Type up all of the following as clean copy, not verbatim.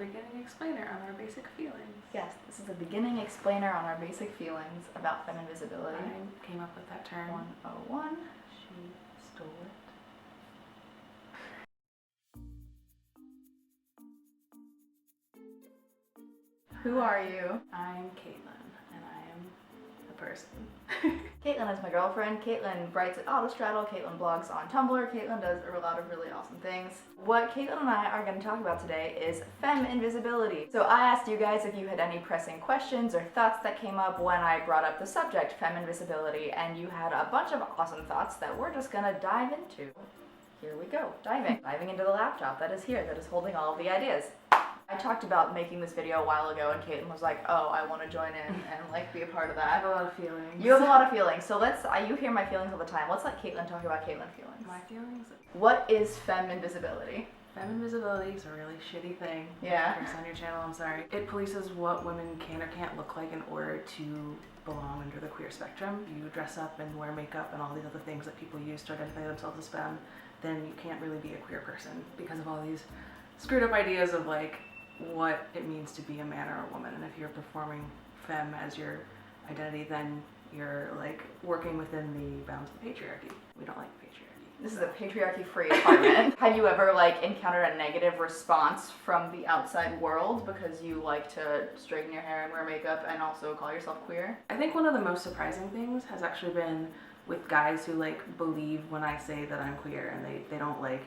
beginning explainer on our basic feelings. Yes, this is a beginning explainer on our basic feelings about Femme Invisibility. I came up with that term. 101. She stole it. Who are you? I'm Kaitlyn, and I am a person. Kaitlyn is my girlfriend. Kaitlyn writes at Autostraddle. Kaitlyn blogs on Tumblr. Kaitlyn does a lot of really awesome things. What Kaitlyn and I are going to talk about today is Femme Invisibility. So I asked you guys if you had any pressing questions or thoughts that came up when I brought up the subject, Femme Invisibility, and you had a bunch of awesome thoughts that we're just going to dive into. Here we go, diving into the laptop that is here, that is holding all of the ideas. I talked about making this video a while ago, and Kaitlyn was like, oh, I want to join in and like be a part of I that. have a lot of feelings. You have a lot of feelings, so you hear my feelings all the time. Let's let Kaitlyn talk about Kaitlyn feelings. My feelings? What is Femme Invisibility? Femme Invisibility is a really shitty thing. Yeah. Curse on your channel, I'm sorry. It polices what women can or can't look like in order to belong under the queer spectrum. You dress up and wear makeup and all these other things that people use to identify themselves as femme, then you can't really be a queer person because of all these screwed up ideas of like what it means to be a man or a woman. And if you're performing femme as your identity, then you're like working within the bounds of the patriarchy. We don't like patriarchy. This is a patriarchy-free apartment. Have you ever like encountered a negative response from the outside world because you like to straighten your hair and wear makeup and also call yourself queer? I think one of the most surprising things has actually been with guys who like believe when I say that I'm queer, and they don't like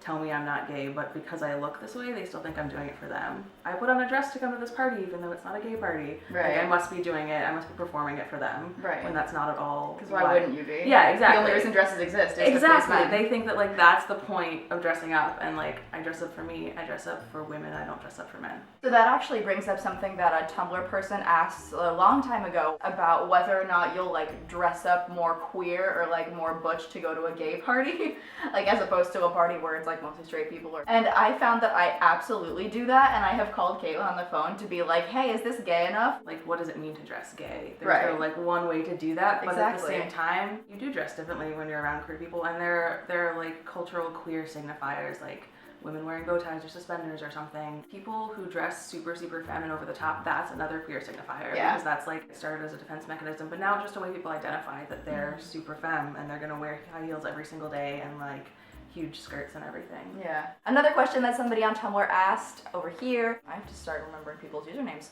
tell me I'm not gay, but because I look this way, they still think I'm doing it for them. I put on a dress to come to this party, even though it's not a gay party. Right. Like, I must be doing it, I must be performing it for them. Right. When that's not at all. Because why wouldn't you be? Yeah, exactly. The only reason dresses exist is to please exactly. men. They think that like that's the point of dressing up, and like I dress up for me, I dress up for women, I don't dress up for men. So that actually brings up something that a Tumblr person asked a long time ago about whether or not you'll like dress up more queer or like more butch to go to a gay party, like as opposed to a party where it's like mostly straight people. And I found that I absolutely do that, and I have called Kaitlyn on the phone to be like, hey, is this gay enough? Like, what does it mean to dress gay? There's Right. no like one way to do that, but at the Exactly. same time, you do dress differently when you're around queer people, and there are like cultural queer signifiers, like women wearing bow ties or suspenders or something. People who dress super femme and over the top, that's another queer signifier. Yeah. Because that's like, it started as a defense mechanism, but now it's just a way people identify that they're super femme and they're gonna wear high heels every single day and like huge skirts and everything. Yeah. Another question that somebody on Tumblr asked over here, I have to start remembering people's usernames.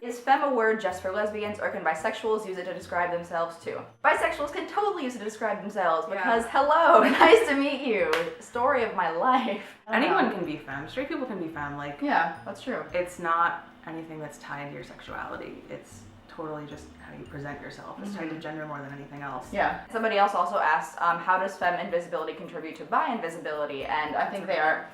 Is femme a word just for lesbians, or can bisexuals use it to describe themselves too? Bisexuals can totally use it to describe themselves because, hello, nice to meet you. Story of my life. Anyone can be femme. Straight people can be femme. Like, yeah, that's true. it's not anything that's tied to your sexuality. It's totally just how you present yourself. It's tied to gender more than anything else. Yeah. Somebody else also asked, how does Femme Invisibility contribute to Bi Invisibility? And I think they are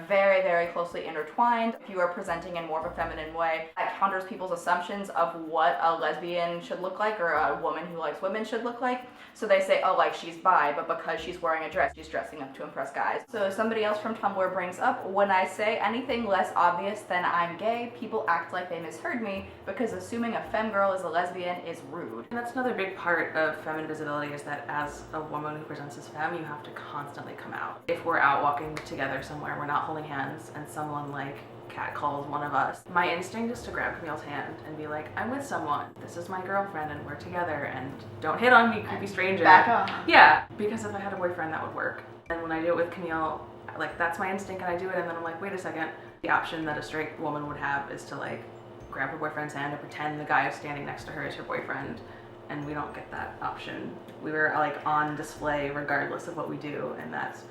very closely intertwined. If you are presenting in more of a feminine way, that counters people's assumptions of what a lesbian should look like or a woman who likes women should look like. So they say, oh, like she's bi, but because she's wearing a dress, she's dressing up to impress guys. So somebody else from Tumblr brings up, when I say anything less obvious than I'm gay, people act like they misheard me because assuming a femme girl is a lesbian is rude. And that's another big part of Femme Invisibility, is that as a woman who presents as femme, you have to constantly come out. If we're out walking together somewhere, we're not holding hands, and someone like catcalls one of us, my instinct is to grab Camille's hand and be like, I'm with someone, this is my girlfriend and we're together, and don't hit on me, creepy stranger. Back off. Yeah, because if I had a boyfriend that would work. And when I do it with Camille, like that's my instinct and I do it, and then I'm like, wait a second. The option that a straight woman would have is to like grab her boyfriend's hand and pretend the guy who's standing next to her is her boyfriend, and we don't get that option. We were like on display regardless of what we do, and that's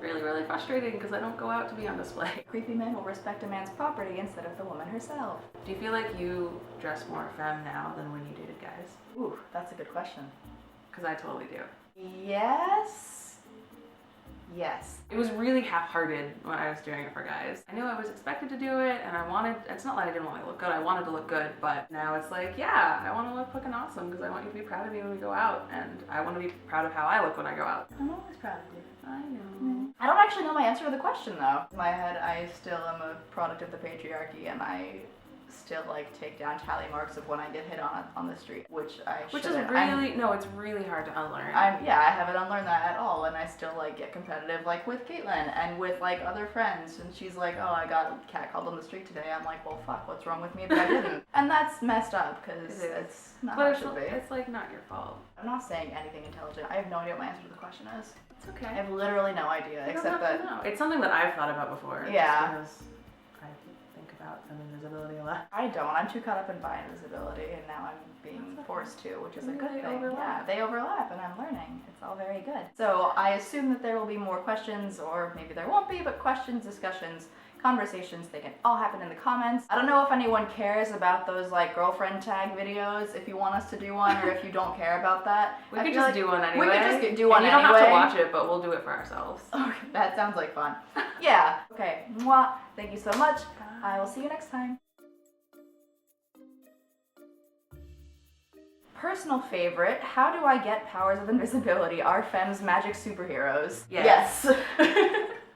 really frustrating because I don't go out to be on display. Creepy men will respect a man's property instead of the woman herself. Do you feel like you dress more femme now than when you dated guys? Ooh, that's a good question. Because I totally do. Yes. It was really half-hearted when I was doing it for guys. I knew I was expected to do it, and I wanted, it's not like I didn't want to look good, I wanted to look good, but now it's like, yeah, I want to look fucking awesome because I want you to be proud of me when we go out, and I want to be proud of how I look when I go out. I'm always proud of you. I know. I don't actually know my answer to the question though. In my head, I still am a product of the patriarchy, and I still like take down tally marks of when I get hit on the street, which is shouldn't. it's really hard to unlearn. I haven't unlearned that at all, and I still like get competitive, like with Kaitlyn and with like other friends. And she's like, "Oh, I got catcalled on the street today." I'm like, "Well, fuck, what's wrong with me that I didn't?" And that's messed up because it's not how it should be. It's like not your fault. I'm not saying anything intelligent. I have no idea what my answer to the question is. It's okay. I have literally no idea, except that no. It's something that I've thought about before. Yeah. Just because I think about Femme Invisibility a lot. I don't. I'm too caught up in bi invisibility, and now I'm being forced to, which is a good thing. Overlap. Yeah, they overlap, and I'm learning. It's all very good. So I assume that there will be more questions, or maybe there won't be, but questions, discussions, conversations, they can all happen in the comments. I don't know if anyone cares about those like girlfriend tag videos, if you want us to do one, or if you don't care about that. We could just do one anyway. We could just do one and anyway. you don't have to watch it, but we'll do it for ourselves. Okay, that sounds like fun. Yeah. Okay. Mwah. Thank you so much. I will see you next time. Personal favorite, how do I get powers of invisibility? Are femmes magic superheroes? Yes. Yes.